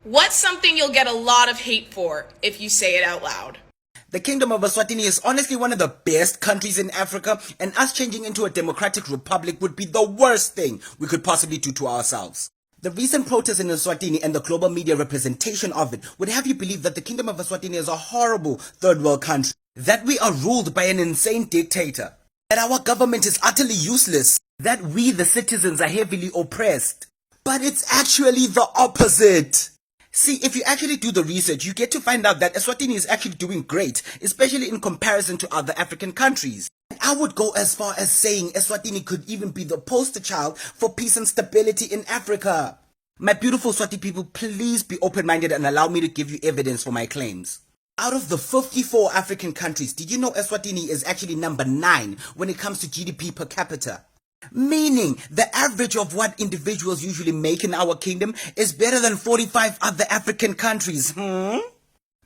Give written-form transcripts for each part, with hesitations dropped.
What's something you'll get a lot of hate for if you say it out loud? The Kingdom of Eswatini is honestly one of the best countries in Africa, and us changing into a democratic republic would be the worst thing we could possibly do to ourselves. The recent protests in Eswatini and the global media representation of it would have you believe that the Kingdom of Eswatini is a horrible third world country, that we are ruled by an insane dictator, that our government is utterly useless, that we the citizens are heavily oppressed. But it's actually the opposite. See, if you actually do the research, you get to find out that Eswatini is actually doing great, especially in comparison to other African countries. And I would go as far as saying Eswatini could even be the poster child for peace and stability in Africa. My beautiful Swati people, please be open-minded and allow me to give you evidence for my claims. Out of the 54 African countries, did you know Eswatini is actually number 9 when it comes to GDP per capita? Meaning, the average of what individuals usually make in our kingdom is better than 45 other African countries.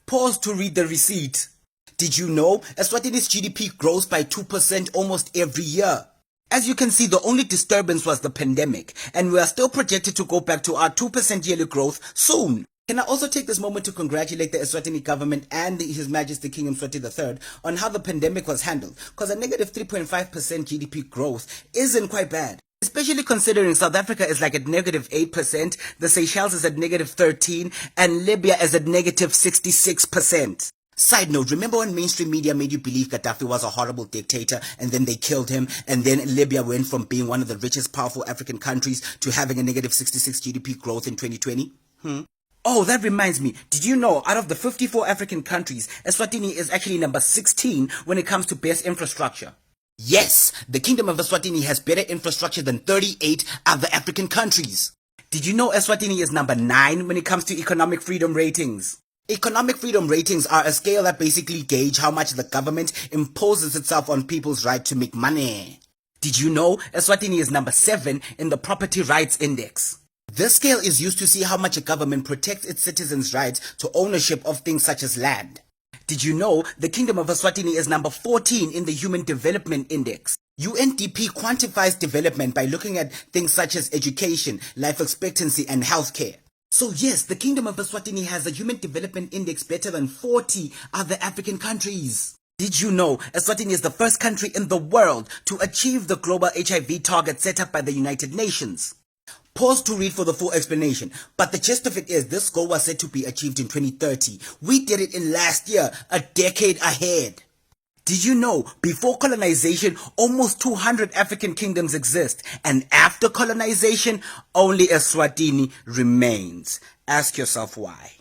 Pause to read the receipt. Did you know Eswatini's GDP grows by 2% almost every year? As you can see, the only disturbance was the pandemic, and we are still projected to go back to our 2% yearly growth soon. Can I also take this moment to congratulate the Eswatini government and His Majesty King Mswati III on how the pandemic was handled, because a negative 3.5% GDP growth isn't quite bad. Especially considering South Africa is like at negative 8%, the Seychelles is at negative 13%, and Libya is at negative 66%. Side note, remember when mainstream media made you believe Gaddafi was a horrible dictator and then they killed him, and then Libya went from being one of the richest powerful African countries to having a negative 66 GDP growth in 2020? Oh, that reminds me. Did you know out of the 54 African countries, Eswatini is actually number 16 when it comes to best infrastructure? Yes, the Kingdom of Eswatini has better infrastructure than 38 other African countries. Did you know Eswatini is number 9 when it comes to economic freedom ratings? Economic freedom ratings are a scale that basically gauge how much the government imposes itself on people's right to make money. Did you know Eswatini is number 7 in the Property Rights Index? This scale is used to see how much a government protects its citizens' rights to ownership of things such as land. Did you know the Kingdom of Eswatini is number 14 in the Human Development Index? UNDP quantifies development by looking at things such as education, life expectancy, and healthcare. So yes, the Kingdom of Eswatini has a Human Development Index better than 40 other African countries. Did you know Eswatini is the first country in the world to achieve the global HIV target set up by the United Nations? Pause to read for the full explanation, but the gist of it is this goal was said to be achieved in 2030. We did it in last year, a decade ahead. Did you know before colonization, almost 200 African kingdoms exist, and after colonization, only Eswatini remains? Ask yourself why.